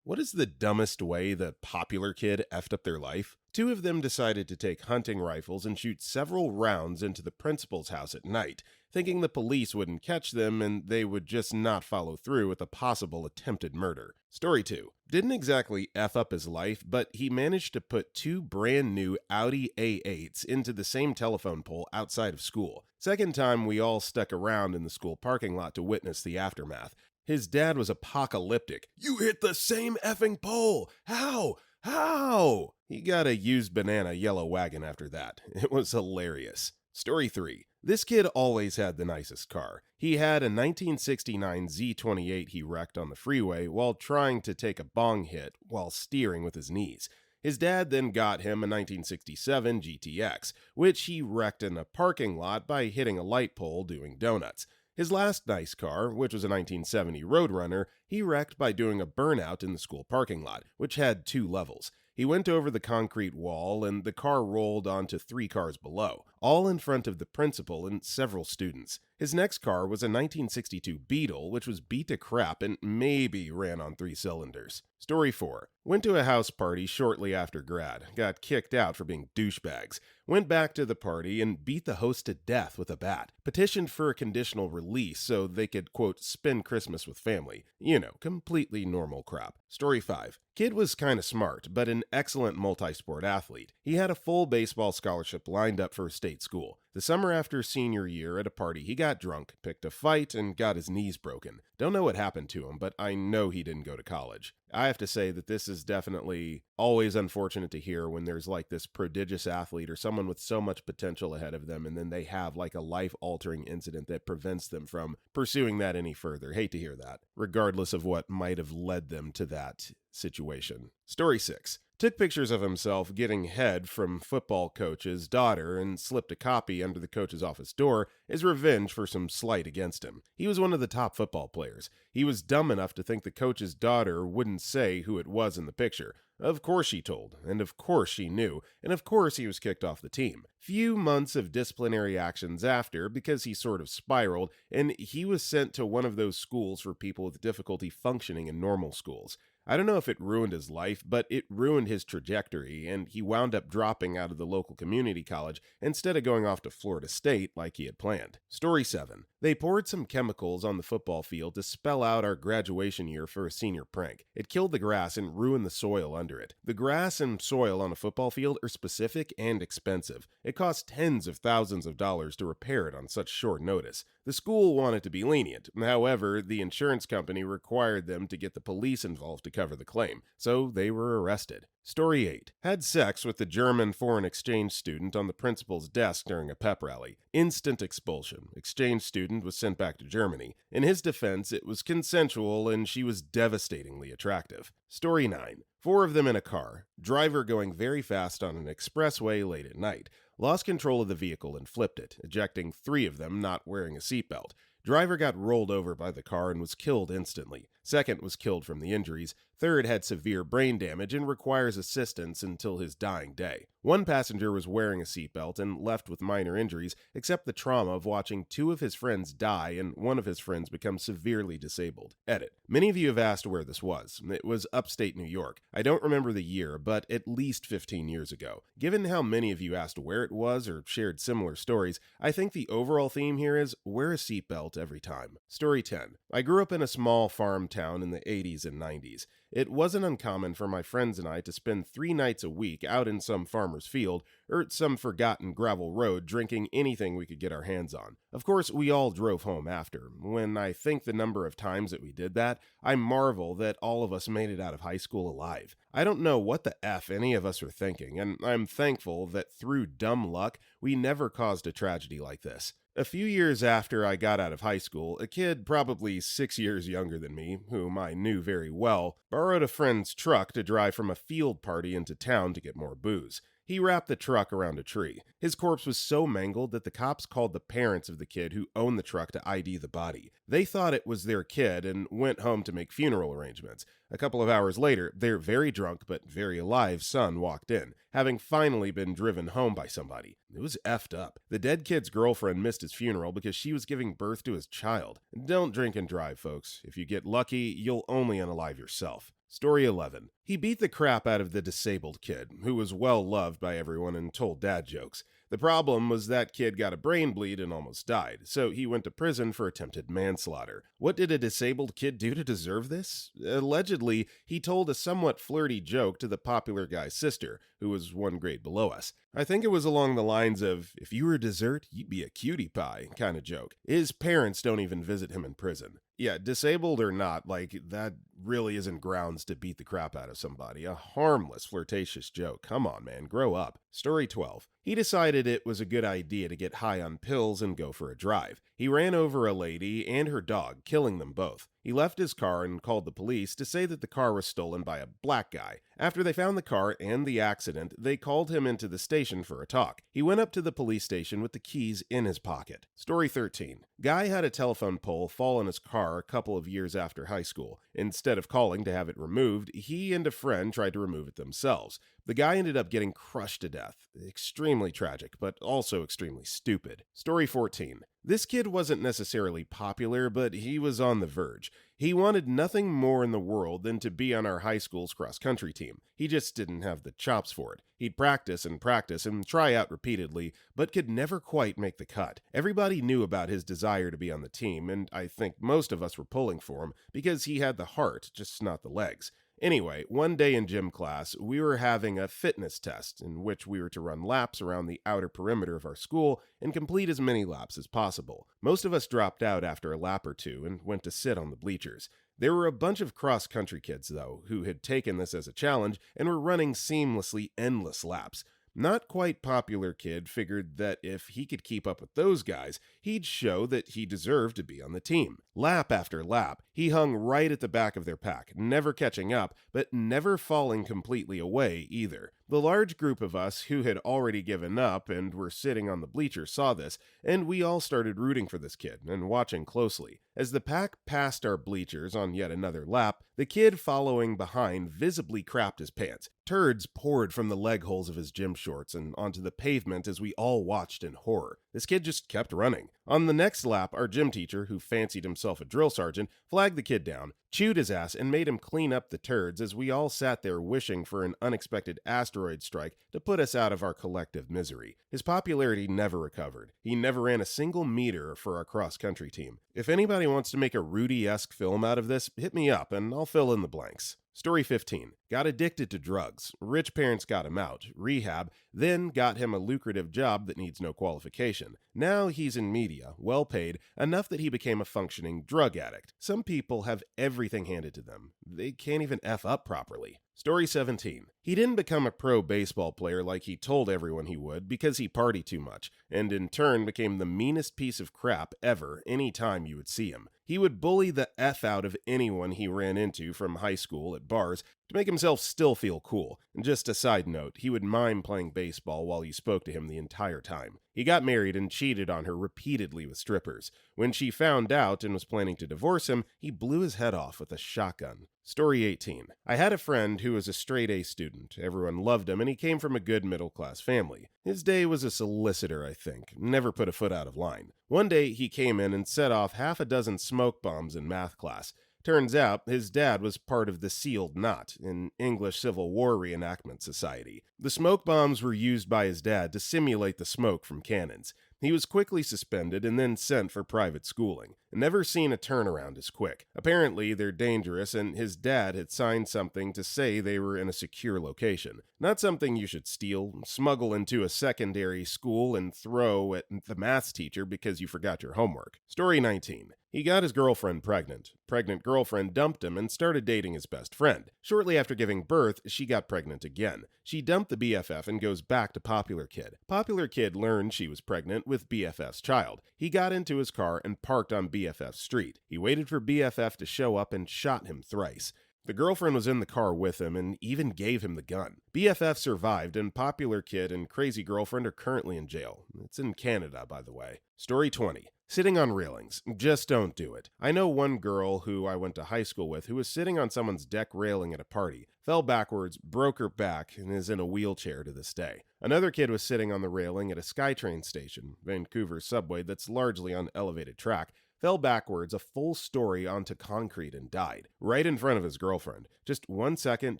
What is the dumbest way the popular kid effed up their life? Two of them decided to take hunting rifles and shoot several rounds into the principal's house at night, thinking the police wouldn't catch them and they would just not follow through with a possible attempted murder. Story 2. Didn't exactly F up his life, but he managed to put two brand new Audi A8s into the same telephone pole outside of school. Second time we all stuck around in the school parking lot to witness the aftermath. His dad was apocalyptic. "You hit the same effing pole! How? How?" He got a used banana yellow wagon after that. It was hilarious. Story 3. This kid always had the nicest car. He had a 1969 Z28 he wrecked on the freeway while trying to take a bong hit while steering with his knees. His dad then got him a 1967 GTX, which he wrecked in a parking lot by hitting a light pole doing donuts. His last nice car, which was a 1970 Roadrunner, he wrecked by doing a burnout in the school parking lot, which had 2 levels. He went over the concrete wall and the car rolled onto 3 cars below, all in front of the principal and several students. His next car was a 1962 Beetle, which was beat to crap and maybe ran on 3 cylinders. Story 4. Went to a house party shortly after grad, got kicked out for being douchebags, went back to the party and beat the host to death with a bat, petitioned for a conditional release so they could, quote, spend Christmas with family. You know, completely normal crap. Story 5. Kid was kinda smart, but an excellent multi-sport athlete. He had a full baseball scholarship lined up for a state school. The summer after senior year at a party, he got drunk, picked a fight, and got his knees broken. Don't know what happened to him, but I know he didn't go to college. I have to say that this is definitely always unfortunate to hear when there's like this prodigious athlete or someone with so much potential ahead of them and then they have like a life-altering incident that prevents them from pursuing that any further. Hate to hear that, regardless of what might have led them to that situation. Story 6. Took pictures of himself getting head from football coach's daughter and slipped a copy under the coach's office door as revenge for some slight against him. He was one of the top football players. He was dumb enough to think the coach's daughter wouldn't say who it was in the picture. Of course she told, and of course she knew, and of course he was kicked off the team. Few months of disciplinary actions after, because he sort of spiraled, and he was sent to one of those schools for people with difficulty functioning in normal schools. I don't know if it ruined his life, but it ruined his trajectory, and he wound up dropping out of the local community college instead of going off to Florida State like he had planned. Story 7. They poured some chemicals on the football field to spell out our graduation year for a senior prank. It killed the grass and ruined the soil under it. The grass and soil on a football field are specific and expensive. It costs tens of thousands of dollars to repair it on such short notice. The school wanted to be lenient. However, the insurance company required them to get the police involved to cover the claim, so they were arrested. Story 8. Had sex with the German foreign exchange student on the principal's desk during a pep rally. Instant expulsion. Exchange student was sent back to Germany. In his defense, it was consensual and she was devastatingly attractive. Story 9. 4 of them in a car. Driver going very fast on an expressway late at night. Lost control of the vehicle and flipped it, ejecting 3 of them not wearing a seatbelt. Driver got rolled over by the car and was killed instantly. Second was killed from the injuries. Third had severe brain damage and requires assistance until his dying day. 1 passenger was wearing a seatbelt and left with minor injuries, except the trauma of watching 2 of his friends die and 1 of his friends become severely disabled. Edit. Many of you have asked where this was. It was upstate New York. I don't remember the year, but at least 15 years ago. Given how many of you asked where it was or shared similar stories, I think the overall theme here is wear a seatbelt every time. Story 10. I grew up in a small farm town in the 80s and 90s. It wasn't uncommon for my friends and I to spend 3 nights a week out in some farmer's field or some forgotten gravel road drinking anything we could get our hands on. Of course, we all drove home after. When I think the number of times that we did that, I marvel that all of us made it out of high school alive. I don't know what the F any of us were thinking, and I'm thankful that through dumb luck, we never caused a tragedy like this. A few years after I got out of high school, a kid probably 6 years younger than me, whom I knew very well, borrowed a friend's truck to drive from a field party into town to get more booze. He wrapped the truck around a tree. His corpse was so mangled that the cops called the parents of the kid who owned the truck to ID the body. They thought it was their kid and went home to make funeral arrangements. A couple of hours later, their very drunk but very alive son walked in, having finally been driven home by somebody. It was effed up. The dead kid's girlfriend missed his funeral because she was giving birth to his child. Don't drink and drive, folks. If you get lucky, you'll only unalive yourself. Story 11. He beat the crap out of the disabled kid, who was well loved by everyone and told dad jokes. The problem was that kid got a brain bleed and almost died, so he went to prison for attempted manslaughter. What did a disabled kid do to deserve this? Allegedly, he told a somewhat flirty joke to the popular guy's sister, who was one grade below us. I think it was along the lines of, if you were dessert, you'd be a cutie pie kind of joke. His parents don't even visit him in prison. Yeah, disabled or not, that really isn't grounds to beat the crap out of somebody. A harmless, flirtatious joke. Come on, man, grow up. Story 12. He decided it was a good idea to get high on pills and go for a drive. He ran over a lady and her dog, killing them both. He left his car and called the police to say that the car was stolen by a black guy. After they found the car and the accident, they called him into the station for a talk. He went up to the police station with the keys in his pocket. Story 13. Guy had a telephone pole fall on his car a couple of years after high school. Instead of calling to have it removed, he and a friend tried to remove it themselves. The guy ended up getting crushed to death. Extremely tragic, but also extremely stupid. Story 14. This kid wasn't necessarily popular, but he was on the verge. He wanted nothing more in the world than to be on our high school's cross-country team. He just didn't have the chops for it. He'd practice and try out repeatedly, but could never quite make the cut. Everybody knew about his desire to be on the team, and I think most of us were pulling for him because he had the heart, just not the legs. Anyway, one day in gym class, we were having a fitness test in which we were to run laps around the outer perimeter of our school and complete as many laps as possible. Most of us dropped out after a lap or two and went to sit on the bleachers. There were a bunch of cross-country kids, though, who had taken this as a challenge and were running seamlessly endless laps. Not quite popular kid figured that if he could keep up with those guys, he'd show that he deserved to be on the team. Lap after lap, he hung right at the back of their pack, never catching up, but never falling completely away either. The large group of us who had already given up and were sitting on the bleachers saw this, and we all started rooting for this kid and watching closely. As the pack passed our bleachers on yet another lap, the kid following behind visibly crapped his pants. Turds poured from the leg holes of his gym shorts and onto the pavement as we all watched in horror. This kid just kept running. On the next lap, our gym teacher, who fancied himself a drill sergeant, flagged the kid down, chewed his ass, and made him clean up the turds as we all sat there wishing for an unexpected asteroid strike to put us out of our collective misery. His popularity never recovered. He never ran a single meter for our cross-country team. If anybody wants to make a Rudy-esque film out of this, hit me up and I'll fill in the blanks. Story 15. Got addicted to drugs. Rich parents got him out. Rehab. Then got him a lucrative job that needs no qualification. Now he's in media, well paid, enough that he became a functioning drug addict. Some people have everything handed to them. They can't even F up properly. Story 17. He didn't become a pro baseball player like he told everyone he would because he partied too much, and in turn became the meanest piece of crap ever any time you would see him. He would bully the F out of anyone he ran into from high school at bars to make himself still feel cool. And just a side note, he would mime playing baseball while you spoke to him the entire time. He got married and cheated on her repeatedly with strippers. When she found out and was planning to divorce him, he blew his head off with a shotgun. Story 18. I had a friend who was a straight-A student. Everyone loved him, and he came from a good middle-class family. His day was a solicitor, I think. Never put a foot out of line. One day, he came in and set off half a dozen smoke bombs in math class. Turns out, his dad was part of the Sealed Knot, an English Civil War reenactment society. The smoke bombs were used by his dad to simulate the smoke from cannons. He was quickly suspended and then sent for private schooling. Never seen a turnaround as quick. Apparently, they're dangerous, and his dad had signed something to say they were in a secure location. Not something you should steal, smuggle into a secondary school, and throw at the maths teacher because you forgot your homework. Story 19. He got his girlfriend pregnant. Pregnant girlfriend dumped him and started dating his best friend. Shortly after giving birth, she got pregnant again. She dumped the BFF and goes back to Popular Kid. Popular Kid learned she was pregnant with BFF's child. He got into his car and parked on BFF's street. He waited for BFF to show up and shot him thrice. The girlfriend was in the car with him and even gave him the gun. BFF survived, and popular kid and crazy girlfriend are currently in jail. It's in Canada, by the way. Story 20. Sitting on railings. Just don't do it. I know one girl who I went to high school with who was sitting on someone's deck railing at a party, fell backwards, broke her back, and is in a wheelchair to this day. Another kid was sitting on the railing at a SkyTrain station, Vancouver's subway that's largely on elevated track, fell backwards a full story onto concrete and died, right in front of his girlfriend. Just 1 second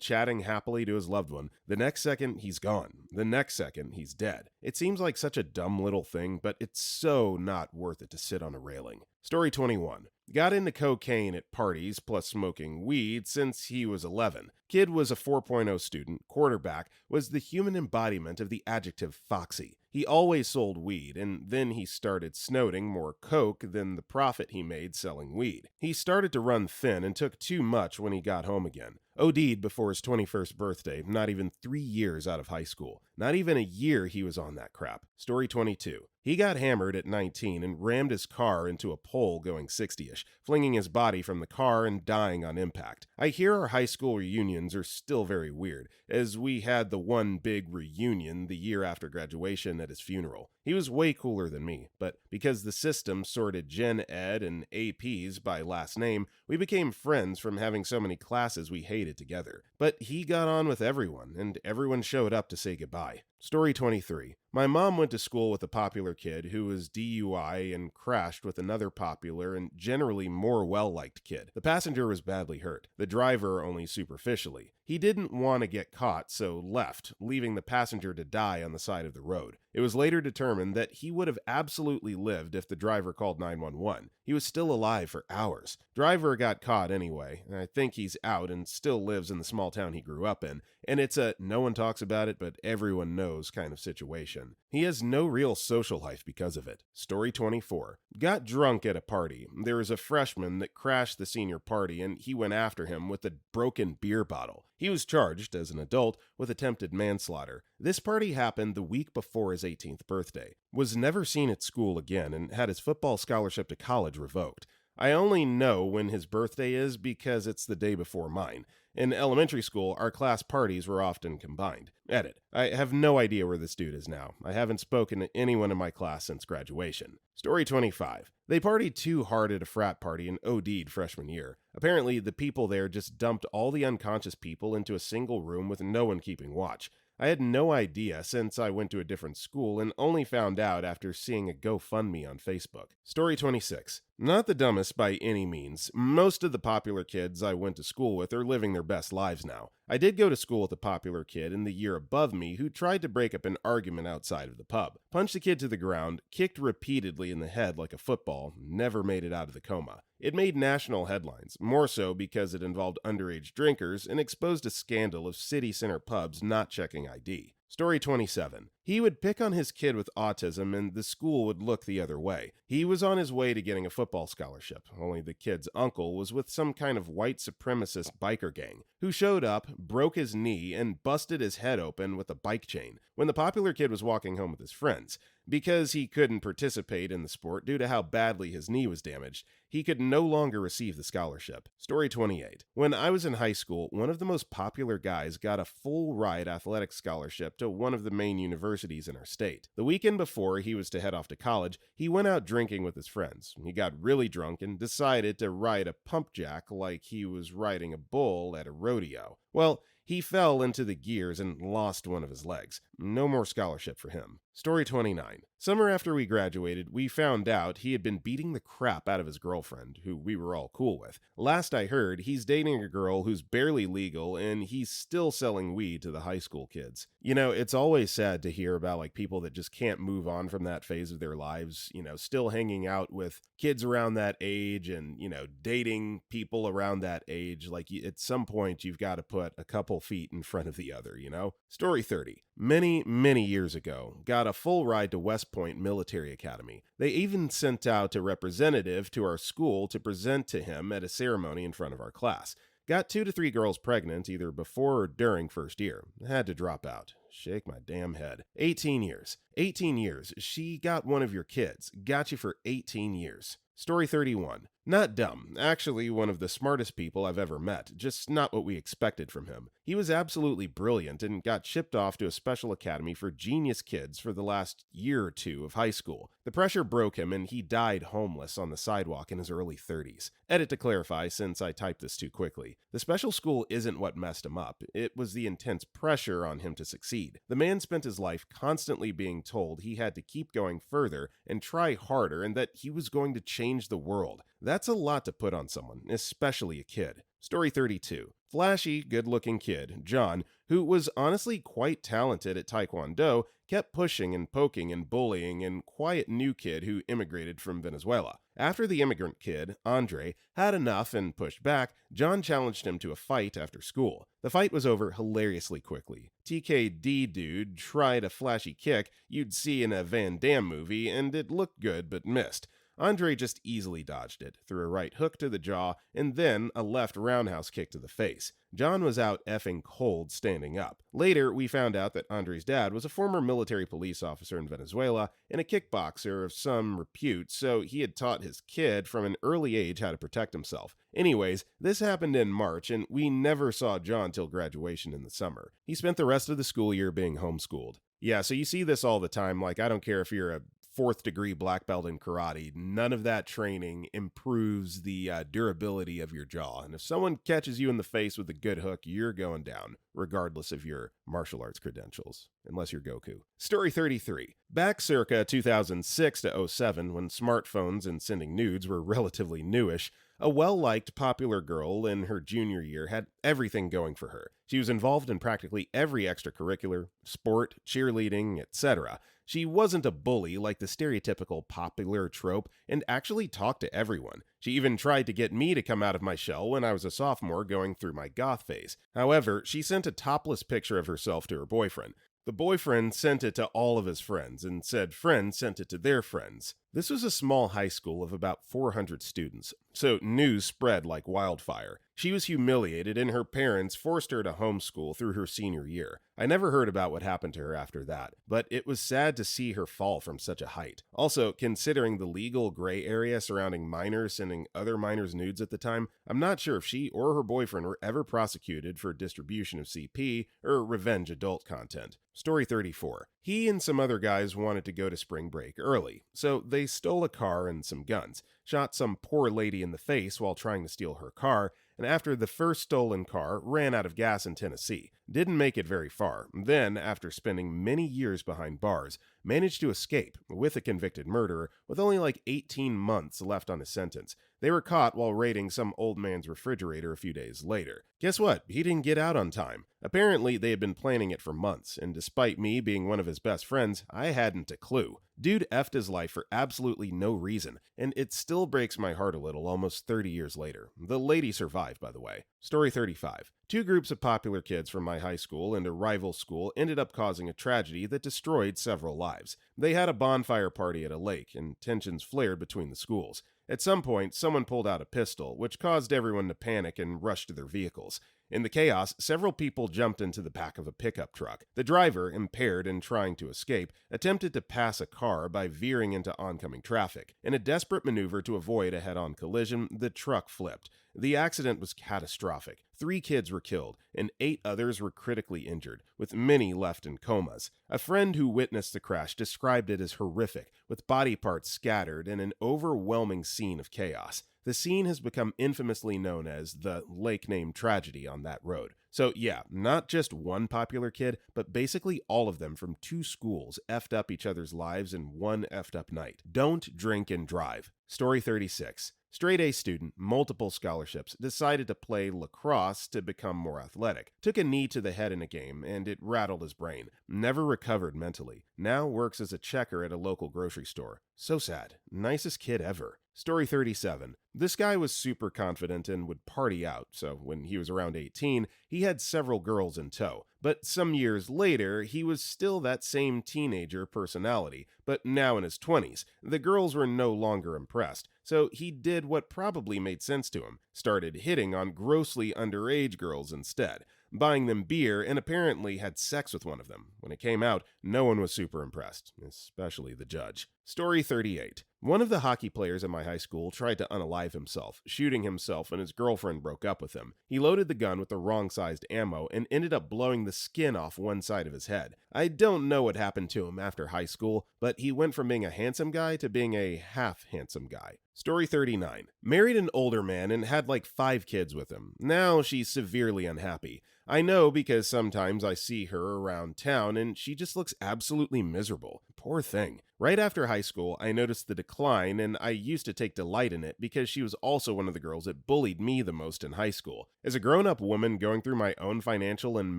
chatting happily to his loved one, the next second he's gone, the next second he's dead. It seems like such a dumb little thing, but it's so not worth it to sit on a railing. Story 21. Got into cocaine at parties plus smoking weed since he was 11. Kid was a 4.0 student, quarterback, was the human embodiment of the adjective foxy. He always sold weed, and then he started snorting more coke than the profit he made selling weed. He started to run thin and took too much when he got home again. OD'd before his 21st birthday, not even 3 years out of high school. Not even a year he was on that crap. Story 22. He got hammered at 19 and rammed his car into a pole going 60-ish, flinging his body from the car and dying on impact. I hear our high school reunions are still very weird, as we had the one big reunion the year after graduation at his funeral. He was way cooler than me, but because the system sorted Gen Ed and APs by last name, we became friends from having so many classes we hated together. But he got on with everyone, and everyone showed up to say goodbye. Story 23. My mom went to school with a popular kid who was DUI and crashed with another popular and generally more well-liked kid. The passenger was badly hurt, the driver only superficially. He didn't want to get caught, so left, leaving the passenger to die on the side of the road. It was later determined that he would have absolutely lived if the driver called 911. He was still alive for hours. Driver got caught anyway, and I think he's out and still lives in the small town he grew up in, and it's a no one talks about it but everyone knows kind of situation. He has no real social life because of it. Story 24. Got drunk at a party. There was a freshman that crashed the senior party and he went after him with a broken beer bottle. He was charged, as an adult, with attempted manslaughter. This party happened the week before his 18th birthday. Was never seen at school again and had his football scholarship to college revoked. I only know when his birthday is because it's the day before mine. In elementary school, our class parties were often combined. Edit. I have no idea where this dude is now. I haven't spoken to anyone in my class since graduation. Story 25. They partied too hard at a frat party and OD'd freshman year. Apparently, the people there just dumped all the unconscious people into a single room with no one keeping watch. I had no idea since I went to a different school and only found out after seeing a GoFundMe on Facebook. Story 26. Not the dumbest by any means. Most of the popular kids I went to school with are living their best lives now. I did go to school with a popular kid in the year above me who tried to break up an argument outside of the pub. Punched the kid to the ground, kicked repeatedly in the head like a football, never made it out of the coma. It made national headlines, more so because it involved underage drinkers and exposed a scandal of city center pubs not checking ID. Story 27. He would pick on his kid with autism and the school would look the other way. He was on his way to getting a football scholarship, only the kid's uncle was with some kind of white supremacist biker gang, who showed up, broke his knee, and busted his head open with a bike chain when the popular kid was walking home with his friends. Because he couldn't participate in the sport due to how badly his knee was damaged, he could no longer receive the scholarship. Story 28. When I was in high school, one of the most popular guys got a full-ride athletic scholarship to one of the main universities in our state. The weekend before he was to head off to college, he went out drinking with his friends. He got really drunk and decided to ride a pump jack like he was riding a bull at a rodeo. Well, he fell into the gears and lost one of his legs. No more scholarship for him. Story 29. Summer after we graduated, we found out he had been beating the crap out of his girlfriend, who we were all cool with. Last I heard, he's dating a girl who's barely legal, and he's still selling weed to the high school kids. You know, it's always sad to hear about, like, people that just can't move on from that phase of their lives, you know, still hanging out with kids around that age and, you know, dating people around that age. Like, at some point, you've got to put a couple feet in front of the other, you know? Story 30. Many years ago, got a full ride to West Point Military Academy. They even sent out a representative to our school to present to him at a ceremony in front of our class. Got 2 to 3 girls pregnant either before or during first year. Had to drop out. Shake my damn head. 18 years. 18 years. She got one of your kids. Got you for 18 years. Story 31. Not dumb. Actually, one of the smartest people I've ever met. Just not what we expected from him. He was absolutely brilliant and got shipped off to a special academy for genius kids for the last year or two of high school. The pressure broke him and he died homeless on the sidewalk in his early 30s. Edit to clarify since I typed this too quickly. The special school isn't what messed him up. It was the intense pressure on him to succeed. The man spent his life constantly being told he had to keep going further and try harder and that he was going to change the world. That's a lot to put on someone, especially a kid. Story 32. Flashy, good-looking kid, John, who was honestly quite talented at Taekwondo, kept pushing and poking and bullying a quiet new kid who immigrated from Venezuela. After the immigrant kid, Andre, had enough and pushed back, John challenged him to a fight after school. The fight was over hilariously quickly. TKD dude tried a flashy kick you'd see in a Van Damme movie, and it looked good but missed. Andre just easily dodged it, threw a right hook to the jaw, and then a left roundhouse kick to the face. John was out effing cold standing up. Later, we found out that Andre's dad was a former military police officer in Venezuela and a kickboxer of some repute, so he had taught his kid from an early age how to protect himself. Anyways, this happened in March, and we never saw John till graduation in the summer. He spent the rest of the school year being homeschooled. Yeah, so you see this all the time, like I don't care if you're a fourth-degree black belt in karate, none of that training improves the durability of your jaw. And if someone catches you in the face with a good hook, you're going down, regardless of your martial arts credentials, unless you're Goku. Story 33. Back circa 2006 to 07, when smartphones and sending nudes were relatively newish, a well-liked, popular girl in her junior year had everything going for her. She was involved in practically every extracurricular, sport, cheerleading, etc. She wasn't a bully like the stereotypical popular trope and actually talked to everyone. She even tried to get me to come out of my shell when I was a sophomore going through my goth phase. However, she sent a topless picture of herself to her boyfriend. The boyfriend sent it to all of his friends, and said friends sent it to their friends. This was a small high school of about 400 students, so news spread like wildfire. She was humiliated, and her parents forced her to homeschool through her senior year. I never heard about what happened to her after that, but it was sad to see her fall from such a height. Also, considering the legal gray area surrounding minors sending other minors nudes at the time, I'm not sure if she or her boyfriend were ever prosecuted for distribution of CP or revenge adult content. Story 34. He and some other guys wanted to go to spring break early, so they stole a car and some guns, shot some poor lady in the face while trying to steal her car, and after the first stolen car, ran out of gas in Tennessee. Didn't make it very far. Then, after spending many years behind bars, managed to escape with a convicted murderer with only like 18 months left on his sentence. They were caught while raiding some old man's refrigerator a few days later. Guess what? He didn't get out on time. Apparently, they had been planning it for months, and despite me being one of his best friends, I hadn't a clue. Dude effed his life for absolutely no reason, and it still breaks my heart a little almost 30 years later. The lady survived, by the way. Story 35. Two groups of popular kids from my high school and a rival school ended up causing a tragedy that destroyed several lives. They had a bonfire party at a lake, and tensions flared between the schools. At some point, someone pulled out a pistol, which caused everyone to panic and rush to their vehicles. In the chaos, several people jumped into the back of a pickup truck. The driver, impaired and trying to escape, attempted to pass a car by veering into oncoming traffic. In a desperate maneuver to avoid a head-on collision, the truck flipped. The accident was catastrophic. 3 kids were killed, and 8 others were critically injured, with many left in comas. A friend who witnessed the crash described it as horrific, with body parts scattered and an overwhelming scene of chaos. The scene has become infamously known as the lake-name tragedy on that road. So yeah, not just one popular kid, but basically all of them from 2 schools effed up each other's lives in one effed up night. Don't drink and drive. Story 36. Straight A student, multiple scholarships, decided to play lacrosse to become more athletic. Took a knee to the head in a game, and it rattled his brain. Never recovered mentally. Now works as a checker at a local grocery store. So sad. Nicest kid ever. Story 37. This guy was super confident and would party out, so when he was around 18, he had several girls in tow. But some years later, he was still that same teenager personality, but now in his 20s. The girls were no longer impressed, so he did what probably made sense to him. Started hitting on grossly underage girls instead. buying them beer, and apparently had sex with one of them. When it came out, no one was super impressed, especially the judge. Story 38. One of the hockey players at my high school tried to unalive himself, shooting himself when his girlfriend broke up with him. He loaded the gun with the wrong-sized ammo and ended up blowing the skin off one side of his head. I don't know what happened to him after high school, but he went from being a handsome guy to being a half-handsome guy. Story 39. Married an older man and had like 5 kids with him. Now she's severely unhappy. I know because sometimes I see her around town and she just looks absolutely miserable. Poor thing. Right after high school, I noticed the decline, and I used to take delight in it because she was also one of the girls that bullied me the most in high school. As a grown-up woman going through my own financial and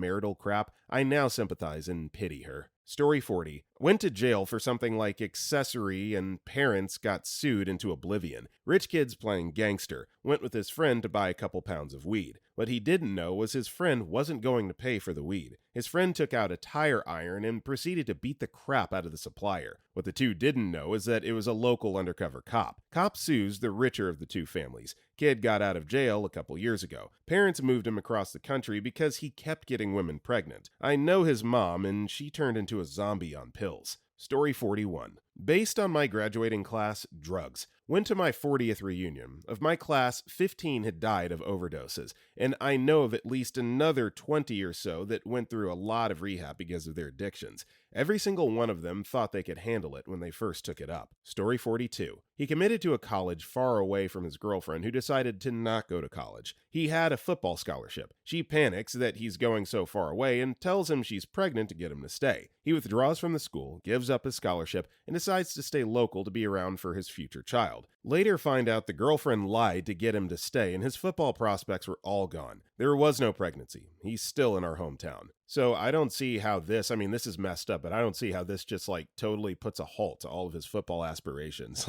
marital crap, I now sympathize and pity her. Story 40. Went to jail for something like accessory and parents got sued into oblivion. Rich kids playing gangster. Went with his friend to buy a couple pounds of weed. What he didn't know was his friend wasn't going to pay for the weed. His friend took out a tire iron and proceeded to beat the crap out of the supplier. What the two didn't know is that it was a local undercover cop. Cop sues the richer of the two families. Kid got out of jail a couple years ago. Parents moved him across the country because he kept getting women pregnant. I know his mom, and she turned into a zombie on pills. Story 41. Based on my graduating class, drugs. Went to my 40th reunion. Of my class, 15 had died of overdoses, and I know of at least another 20 or so that went through a lot of rehab because of their addictions. Every single one of them thought they could handle it when they first took it up. Story 42. He committed to a college far away from his girlfriend who decided to not go to college. He had a football scholarship. She panics that he's going so far away and tells him she's pregnant to get him to stay. He withdraws from the school, gives up his scholarship, and decides to stay local to be around for his future child. Later find out the girlfriend lied to get him to stay, and his football prospects were all gone. There was no pregnancy. He's still in our hometown. So I don't see how this is messed up, but I don't see how this just totally puts a halt to all of his football aspirations.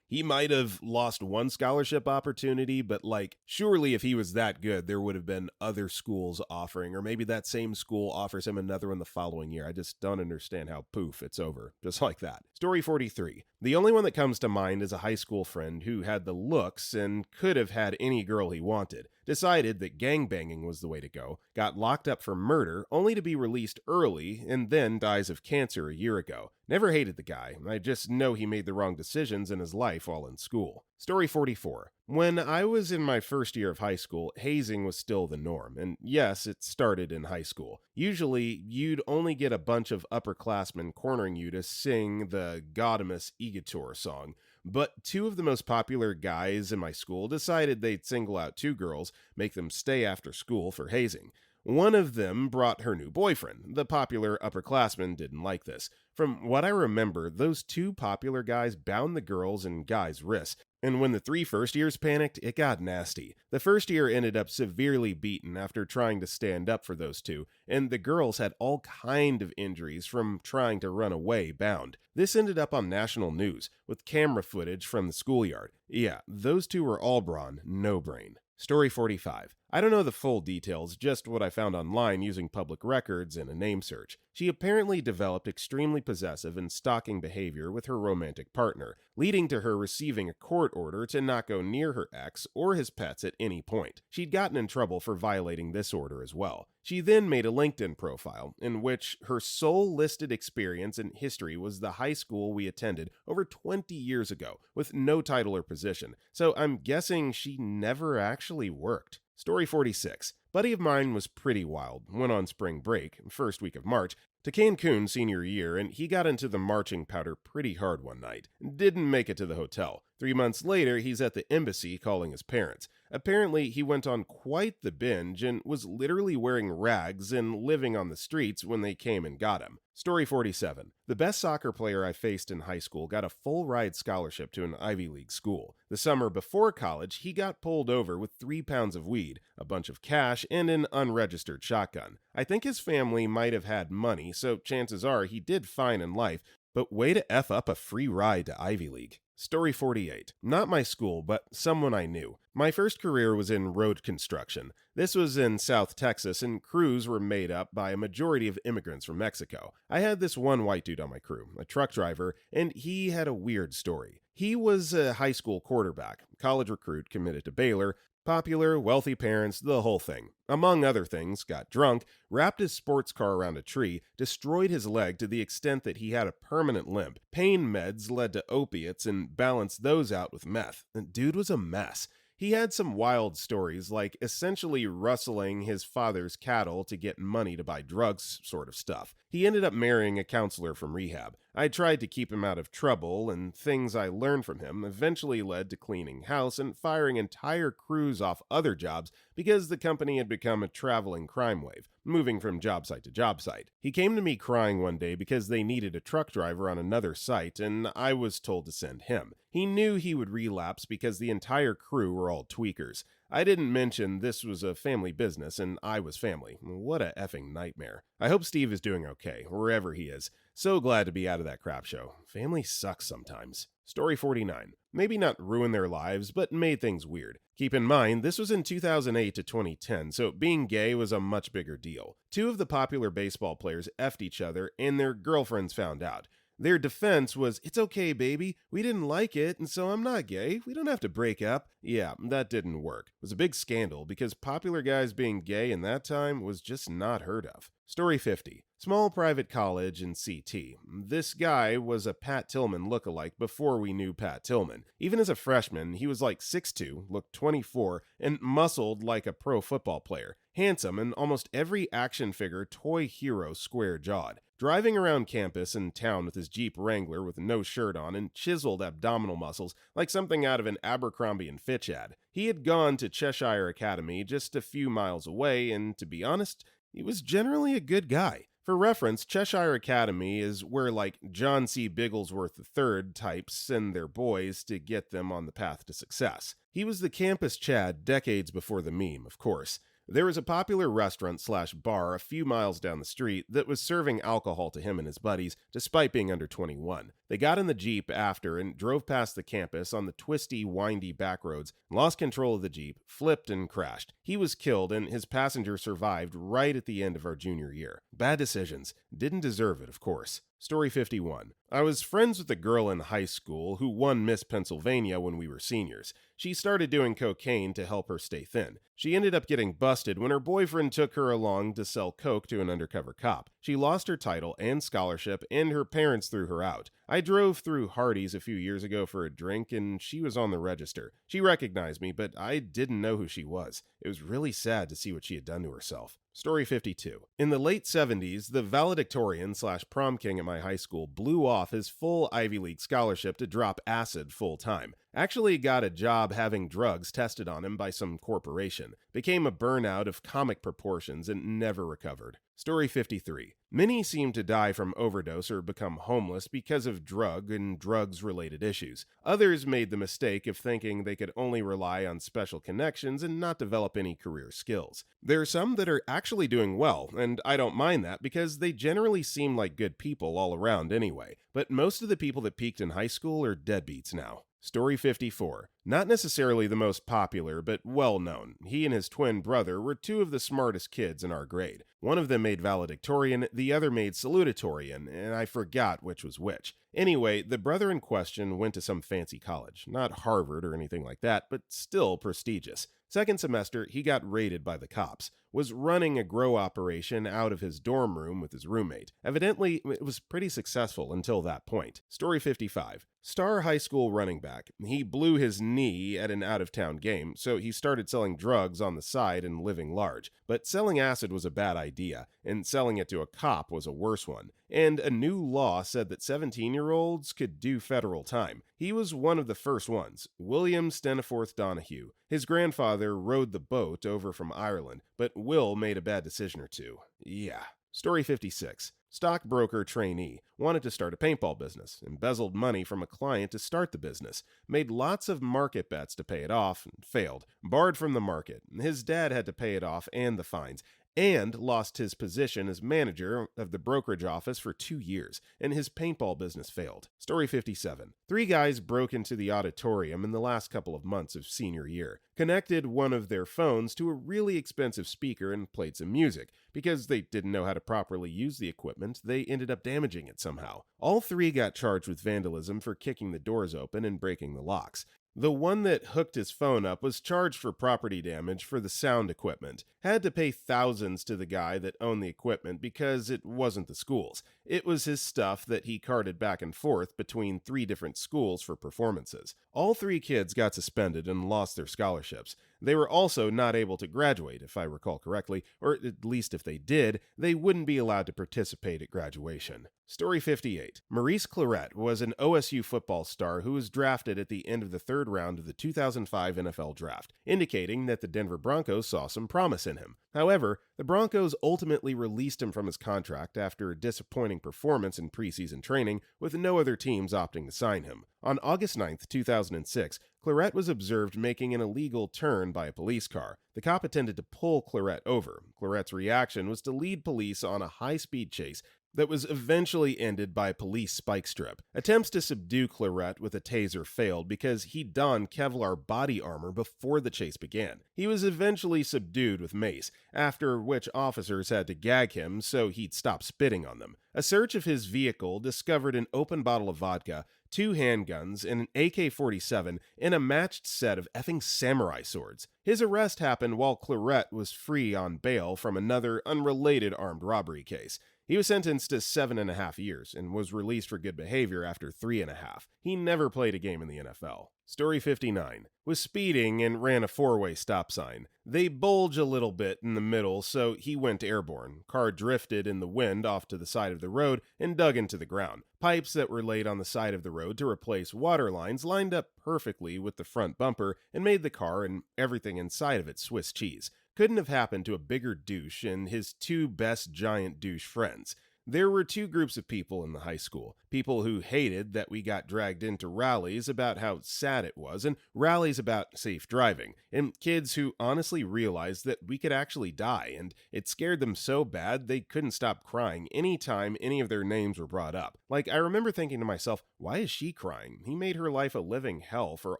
He might have lost one scholarship opportunity, but surely if he was that good, there would have been other schools offering, or maybe that same school offers him another one the following year. I just don't understand how poof, it's over. Just like that. Story 43. The only one that comes to mind is a high school friend who had the looks and could have had any girl he wanted. Decided that gangbanging was the way to go, got locked up for murder, only to be released early, and then dies of cancer a year ago. Never hated the guy, I just know he made the wrong decisions in his life while in school. Story 44. When I was in my first year of high school, hazing was still the norm, and yes, it started in high school. Usually, you'd only get a bunch of upperclassmen cornering you to sing the Gaudamus Igitur song, but 2 of the most popular guys in my school decided they'd single out 2 girls, make them stay after school for hazing. One of them brought her new boyfriend. The popular upperclassmen didn't like this. From what I remember, those 2 popular guys bound the girls and guys' wrists, and when the 3 first years panicked, it got nasty. The first year ended up severely beaten after trying to stand up for those 2, and the girls had all kind of injuries from trying to run away bound. This ended up on national news, with camera footage from the schoolyard. Yeah, those 2 were all brawn, no brain. Story 45. I don't know the full details, just what I found online using public records and a name search. She apparently developed extremely possessive and stalking behavior with her romantic partner, leading to her receiving a court order to not go near her ex or his pets at any point. She'd gotten in trouble for violating this order as well. She then made a LinkedIn profile, in which her sole listed experience and history was the high school we attended over 20 years ago, with no title or position, so I'm guessing she never actually worked. Story 46. Buddy of mine was pretty wild, went on spring break, first week of March, to Cancun senior year, and he got into the marching powder pretty hard one night. Didn't make it to the hotel. 3 months later, he's at the embassy calling his parents. Apparently, he went on quite the binge and was literally wearing rags and living on the streets when they came and got him. Story 47. The best soccer player I faced in high school got a full-ride scholarship to an Ivy League school. The summer before college, he got pulled over with 3 pounds of weed, a bunch of cash, and an unregistered shotgun. I think his family might have had money, so chances are he did fine in life, but way to F up a free ride to Ivy League. Story 48. Not my school, but someone I knew. My first career was in road construction. This was in South Texas, and crews were made up by a majority of immigrants from Mexico. I had this one white dude on my crew, a truck driver, and he had a weird story. He was a high school quarterback, college recruit committed to Baylor, Popular, wealthy parents, the whole thing. Among other things, got drunk, wrapped his sports car around a tree, destroyed his leg to the extent that he had a permanent limp. Pain meds led to opiates and balanced those out with meth. The dude was a mess. He had some wild stories, like essentially rustling his father's cattle to get money to buy drugs, sort of stuff. He ended up marrying a counselor from rehab. I tried to keep him out of trouble, and things I learned from him eventually led to cleaning house and firing entire crews off other jobs because the company had become a traveling crime wave, moving from job site to job site. He came to me crying one day because they needed a truck driver on another site, and I was told to send him. He knew he would relapse because the entire crew were all tweakers. I didn't mention this was a family business, and I was family. What a effing nightmare. I hope Steve is doing okay, wherever he is. So glad to be out of that crap show. Family sucks sometimes. Story 49. Maybe not ruin their lives, but made things weird. Keep in mind, this was in 2008 to 2010, so being gay was a much bigger deal. Two of the popular baseball players effed each other, and their girlfriends found out. Their defense was, "It's okay, baby. We didn't like it, and so I'm not gay. We don't have to break up." Yeah, that didn't work. It was a big scandal because popular guys being gay in that time was just not heard of. Story 50. Small private college in CT. This guy was a Pat Tillman lookalike before we knew Pat Tillman. Even as a freshman, he was like 6'2", looked 24, and muscled like a pro football player. Handsome, and almost every action figure toy hero square-jawed. Driving around campus and town with his Jeep Wrangler with no shirt on and chiseled abdominal muscles like something out of an Abercrombie & Fitch ad. He had gone to Cheshire Academy just a few miles away, and to be honest, he was generally a good guy. For reference, Cheshire Academy is where like John C. Bigglesworth III types send their boys to get them on the path to success. He was the campus Chad decades before the meme, of course. There was a popular restaurant/bar a few miles down the street that was serving alcohol to him and his buddies, despite being under 21. They got in the Jeep after and drove past the campus on the twisty, windy back roads, lost control of the Jeep, flipped and crashed. He was killed, and his passenger survived right at the end of our junior year. Bad decisions. Didn't deserve it, of course. Story 51. I was friends with a girl in high school who won Miss Pennsylvania when we were seniors. She started doing cocaine to help her stay thin. She ended up getting busted when her boyfriend took her along to sell coke to an undercover cop. She lost her title and scholarship, and her parents threw her out. I drove through Hardee's a few years ago for a drink, and she was on the register. She recognized me, but I didn't know who she was. It was really sad to see what she had done to herself. Story 52. In the late 70s, the Valedictorian/prom king at my high school blew off his full Ivy League scholarship to drop acid full-time. Actually got a job having drugs tested on him by some corporation. Became a burnout of comic proportions and never recovered. Story 53. Many seem to die from overdose or become homeless because of drug and drugs-related issues. Others made the mistake of thinking they could only rely on special connections and not develop any career skills. There are some that are actually doing well, and I don't mind that because they generally seem like good people all around anyway. But most of the people that peaked in high school are deadbeats now. Story 54. Not necessarily the most popular, but well-known. He and his twin brother were two of the smartest kids in our grade. One of them made valedictorian, the other made salutatorian, and I forgot which was which. Anyway, the brother in question went to some fancy college. Not Harvard or anything like that, but still prestigious. Second semester, he got raided by the cops. Was running a grow operation out of his dorm room with his roommate. Evidently, it was pretty successful until that point. Story 55. Star high school running back. He blew his knee at an out-of-town game, so he started selling drugs on the side and living large. But selling acid was a bad idea, and selling it to a cop was a worse one. And a new law said that 17-year-olds could do federal time. He was one of the first ones, William Steniforth Donahue. His grandfather rowed the boat over from Ireland, but Will made a bad decision or two. Yeah. Story 56. Stockbroker trainee. Wanted to start a paintball business. Embezzled money from a client to start the business. Made lots of market bets to pay it off and failed. Barred from the market. His dad had to pay it off and the fines. And lost his position as manager of the brokerage office for 2 years, and his paintball business failed. Story 57. 3 guys broke into the auditorium in the last couple of months of senior year, connected one of their phones to a really expensive speaker and played some music. Because they didn't know how to properly use the equipment, they ended up damaging it somehow. All 3 got charged with vandalism for kicking the doors open and breaking the locks. The one that hooked his phone up was charged for property damage for the sound equipment. Had to pay thousands to the guy that owned the equipment because it wasn't the school's. It was his stuff that he carted back and forth between 3 different schools for performances. All 3 kids got suspended and lost their scholarships. They were also not able to graduate, if I recall correctly, or at least if they did, they wouldn't be allowed to participate at graduation. Story 58. Maurice Clarett was an OSU football star who was drafted at the end of the 3rd round of the 2005 NFL Draft, indicating that the Denver Broncos saw some promise in him. However, the Broncos ultimately released him from his contract after a disappointing performance in preseason training, with no other teams opting to sign him. On August 9, 2006, Clarett was observed making an illegal turn by a police car. The cop attempted to pull Clarett over. Clarett's reaction was to lead police on a high-speed chase that was eventually ended by a police spike strip. Attempts to subdue Clarett with a taser failed because he donned Kevlar body armor before the chase began. He was eventually subdued with mace, after which officers had to gag him so he'd stop spitting on them. A search of his vehicle discovered an open bottle of vodka, 2 handguns, and an AK-47, and a matched set of effing samurai swords. His arrest happened while Clarett was free on bail from another unrelated armed robbery case. He was sentenced to 7.5 years and was released for good behavior after 3.5. He never played a game in the NFL. Story 59. Was speeding and ran a 4-way stop sign. They bulge a little bit in the middle, so he went airborne. Car drifted in the wind off to the side of the road and dug into the ground. Pipes that were laid on the side of the road to replace water lines lined up perfectly with the front bumper and made the car and everything inside of it Swiss cheese. Couldn't have happened to a bigger douche and his 2 best giant douche friends. There were 2 groups of people in the high school. People who hated that we got dragged into rallies about how sad it was, and rallies about safe driving, and kids who honestly realized that we could actually die, and it scared them so bad they couldn't stop crying anytime any of their names were brought up. Like, I remember thinking to myself, why is she crying? He made her life a living hell for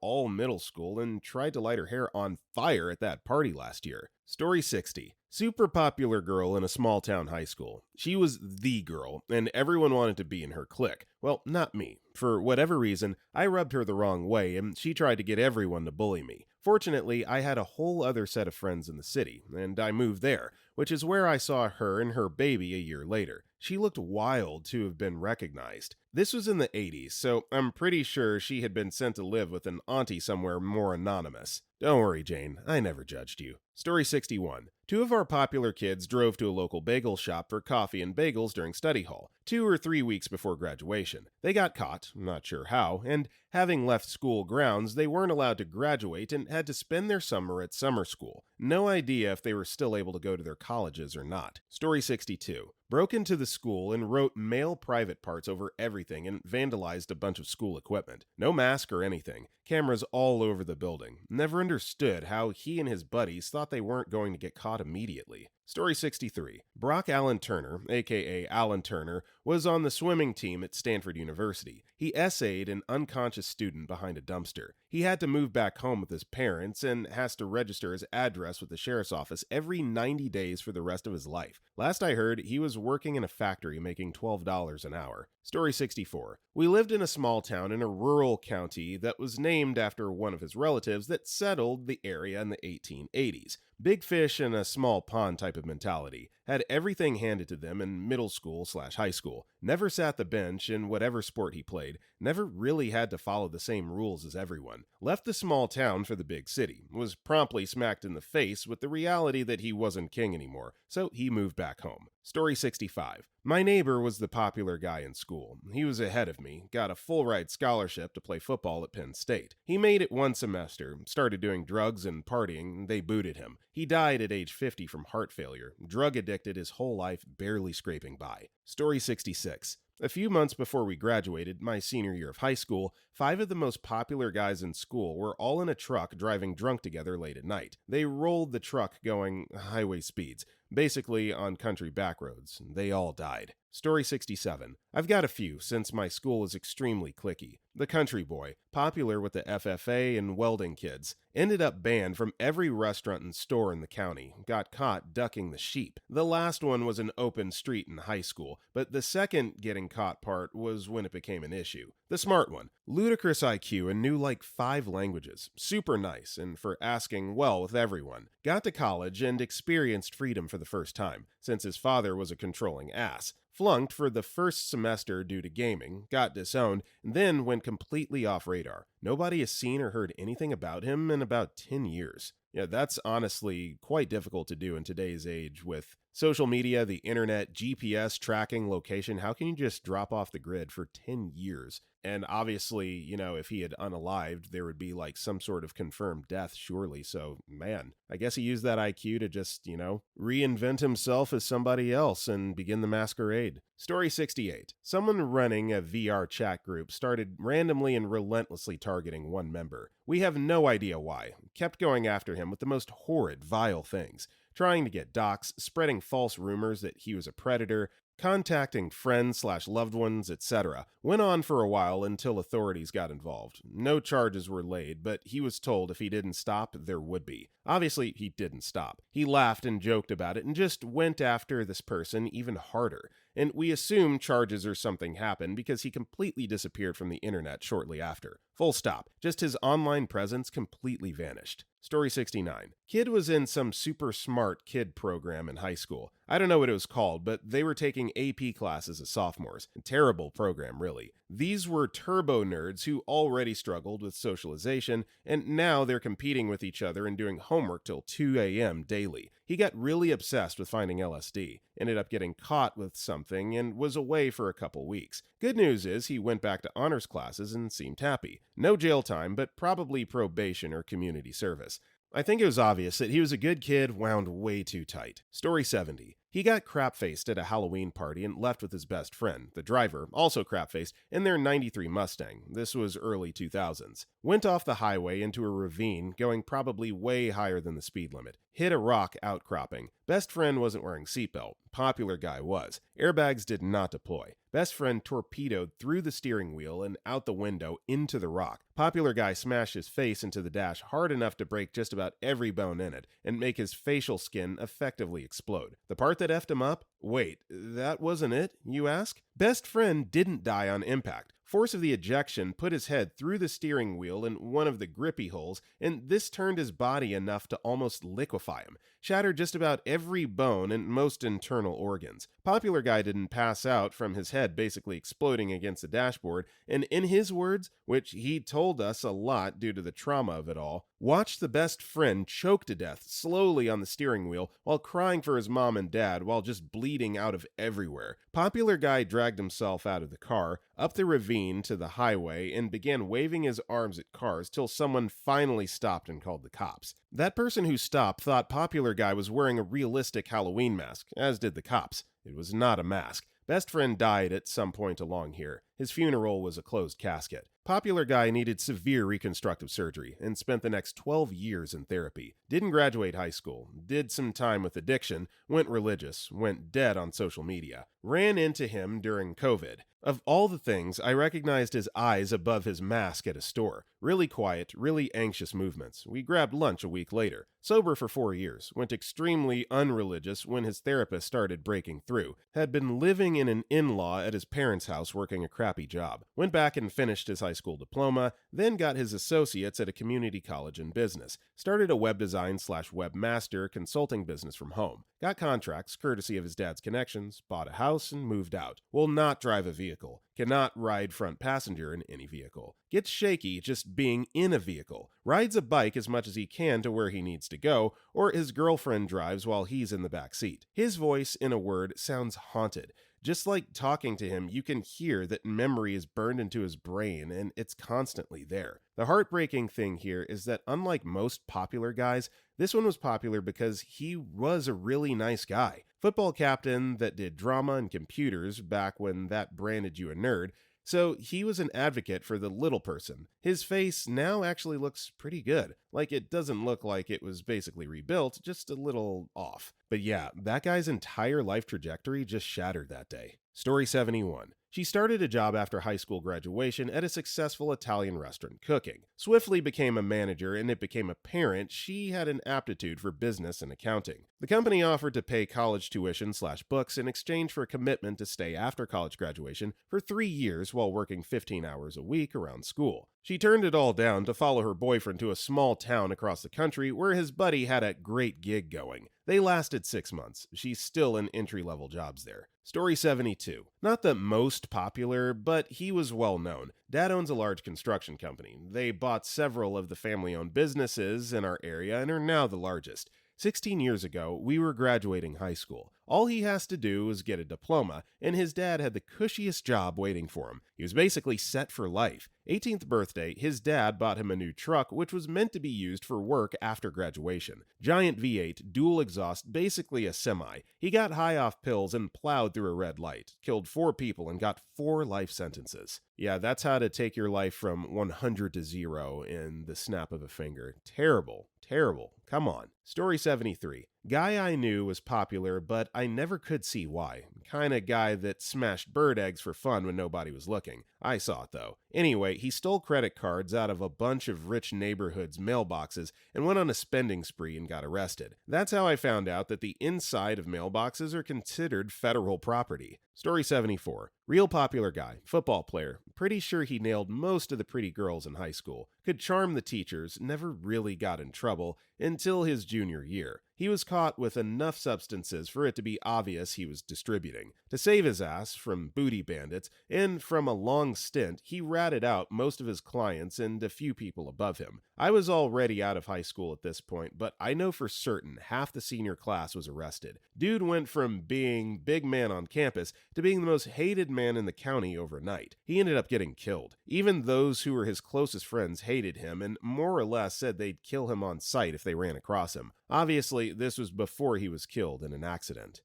all middle school and tried to light her hair on fire at that party last year. Story 60. Super popular girl in a small town high school. She was the girl, and everyone wanted to be in her clique. Well, not me. For whatever reason, I rubbed her the wrong way, and she tried to get everyone to bully me. Fortunately, I had a whole other set of friends in the city, and I moved there, which is where I saw her and her baby a year later. She looked wild to have been recognized. This was in the 80s, so I'm pretty sure she had been sent to live with an auntie somewhere more anonymous. Don't worry, Jane, I never judged you. Story 61. 2 of our popular kids drove to a local bagel shop for coffee and bagels during study hall, 2 or 3 weeks before graduation. They got caught, not sure how, and having left school grounds, they weren't allowed to graduate and had to spend their summer at summer school. No idea if they were still able to go to their colleges or not. Story 62. Broke into the school and wrote male private parts over everything and vandalized a bunch of school equipment. No mask or anything. Cameras all over the building. Never understood how he and his buddies thought they weren't going to get caught immediately. Story 63. Brock Allen Turner, aka Alan Turner, was on the swimming team at Stanford University. He essayed an unconscious student behind a dumpster. He had to move back home with his parents and has to register his address with the sheriff's office every 90 days for the rest of his life. Last I heard, he was working in a factory making $12 an hour. Story 64. We lived in a small town in a rural county that was named after one of his relatives that settled the area in the 1880s. Big fish in a small pond type of mentality. Had everything handed to them in middle school/high school. Never sat the bench in whatever sport he played. Never really had to follow the same rules as everyone. Left the small town for the big city. Was promptly smacked in the face with the reality that he wasn't king anymore, so he moved back home. Story 65. My neighbor was the popular guy in school. He was ahead of me, got a full-ride scholarship to play football at Penn State. He made it one semester, started doing drugs and partying, they booted him. He died at age 50 from heart failure, drug addicted his whole life, barely scraping by. Story 66. A few months before we graduated, my senior year of high school, 5 of the most popular guys in school were all in a truck driving drunk together late at night. They rolled the truck going highway speeds, basically on country back roads. They all died. Story 67. I've got a few, since my school is extremely cliquey. The country boy, popular with the FFA and welding kids, ended up banned from every restaurant and store in the county, got caught ducking the sheep. The last one was an open street in high school, but the second getting caught part was when it became an issue. The smart one, ludicrous IQ and knew like 5 languages, super nice and for asking well with everyone. Got to college and experienced freedom for the first time, since his father was a controlling ass. Flunked for the first semester due to gaming, got disowned, and then went completely off radar. Nobody has seen or heard anything about him in about 10 years. Yeah, that's honestly quite difficult to do in today's age with social media, the internet, GPS tracking, location. How can you just drop off the grid for 10 years? And obviously, if he had unalived, there would be like some sort of confirmed death, surely. So, man, I guess he used that IQ to just, reinvent himself as somebody else and begin the masquerade. Story 68. Someone running a VR chat group started randomly and relentlessly targeting one member. We have no idea why. Kept going after him with the most horrid, vile things. Trying to get docs, spreading false rumors that he was a predator, contacting friends/loved ones, etc. Went on for a while until authorities got involved. No charges were laid, but he was told if he didn't stop, there would be. Obviously, he didn't stop. He laughed and joked about it and just went after this person even harder. And we assume charges or something happened because he completely disappeared from the internet shortly after. Full stop. Just his online presence completely vanished. Story 69. Kid was in some super smart kid program in high school. I don't know what it was called, but they were taking AP classes as sophomores. A terrible program, really. These were turbo nerds who already struggled with socialization, and now they're competing with each other and doing homework till 2 a.m. daily. He got really obsessed with finding LSD, ended up getting caught with something, and was away for a couple weeks. Good news is he went back to honors classes and seemed happy. No jail time, but probably probation or community service. I think it was obvious that he was a good kid wound way too tight. Story 70. He got crap-faced at a Halloween party and left with his best friend, the driver, also crap-faced, in their '93 Mustang. This was early 2000s. Went off the highway into a ravine, going probably way higher than the speed limit. Hit a rock outcropping. Best friend wasn't wearing seatbelt. Popular guy was. Airbags did not deploy. Best friend torpedoed through the steering wheel and out the window into the rock. Popular guy smashed his face into the dash hard enough to break just about every bone in it and make his facial skin effectively explode. The part that effed him up? Wait, that wasn't it, you ask? Best friend didn't die on impact. Force of the ejection put his head through the steering wheel in one of the grippy holes, and this turned his body enough to almost liquefy him. Shattered just about every bone and most internal organs. Popular guy didn't pass out from his head basically exploding against the dashboard, and in his words, which he told us a lot due to the trauma of it all, watched the best friend choke to death slowly on the steering wheel while crying for his mom and dad while just bleeding out of everywhere. Popular guy dragged himself out of the car, up the ravine to the highway, and began waving his arms at cars till someone finally stopped and called the cops. That person who stopped thought Popular guy was wearing a realistic Halloween mask, as did the cops. It was not a mask. Best friend died at some point along here. His funeral was a closed casket. Popular guy needed severe reconstructive surgery and spent the next 12 years in therapy. Didn't graduate high school, did some time with addiction, went religious, went dead on social media. Ran into him during COVID. Of all the things, I recognized his eyes above his mask at a store. Really quiet, really anxious movements. We grabbed lunch a week later. Sober for 4 years. Went extremely unreligious when his therapist started breaking through. Had been living in an in-law at his parents' house working a crappy job. Went back and finished his high school diploma, then got his associates at a community college in business. Started a web design/webmaster consulting business from home. Got contracts courtesy of his dad's connections, bought a house, and moved out. Will not drive a vehicle. Cannot ride front passenger in any vehicle. Gets shaky just being in a vehicle. Rides a bike as much as he can to where he needs to go, or his girlfriend drives while he's in the back seat. His voice, in a word, sounds haunted. Just like talking to him, you can hear that memory is burned into his brain, and it's constantly there. The heartbreaking thing here is that unlike most popular guys, this one was popular because he was a really nice guy. Football captain that did drama and computers back when that branded you a nerd, so he was an advocate for the little person. His face now actually looks pretty good. Like it doesn't look like it was basically rebuilt, just a little off. But yeah, that guy's entire life trajectory just shattered that day. Story 71. She started a job after high school graduation at a successful Italian restaurant cooking, swiftly became a manager, and it became apparent she had an aptitude for business and accounting. The company offered to pay college tuition/books in exchange for a commitment to stay after college graduation for 3 years while working 15 hours a week around school. She turned it all down to follow her boyfriend to a small town across the country where his buddy had a great gig going. They lasted 6 months. She's still in entry-level jobs there. Story 72. Not the most popular, but he was well known. Dad owns a large construction company. They bought several of the family-owned businesses in our area and are now the largest. 16 years ago, we were graduating high school. All he has to do is get a diploma, and his dad had the cushiest job waiting for him. He was basically set for life. 18th birthday, his dad bought him a new truck, which was meant to be used for work after graduation. Giant V8, dual exhaust, basically a semi. He got high off pills and plowed through a red light, killed 4 people, and got 4 life sentences. Yeah, that's how to take your life from 100 to 0 in the snap of a finger. Terrible. Terrible. Come on. Story 73. Guy I knew was popular, but I never could see why. Kinda guy that smashed bird eggs for fun when nobody was looking. I saw it though. Anyway, he stole credit cards out of a bunch of rich neighborhoods' mailboxes and went on a spending spree and got arrested. That's how I found out that the inside of mailboxes are considered federal property. Story 74. Real popular guy, football player. Pretty sure he nailed most of the pretty girls in high school. Could charm the teachers, never really got in trouble until his junior year. He was caught with enough substances for it to be obvious he was distributing. To save his ass from booty bandits and from a long stint, he ratted out most of his clients and a few people above him. I was already out of high school at this point, but I know for certain half the senior class was arrested. Dude went from being big man on campus to being the most hated man in the county overnight. He ended up getting killed. Even those who were his closest friends hated him and more or less said they'd kill him on sight if they ran across him. Obviously, this was before he was killed in an accident.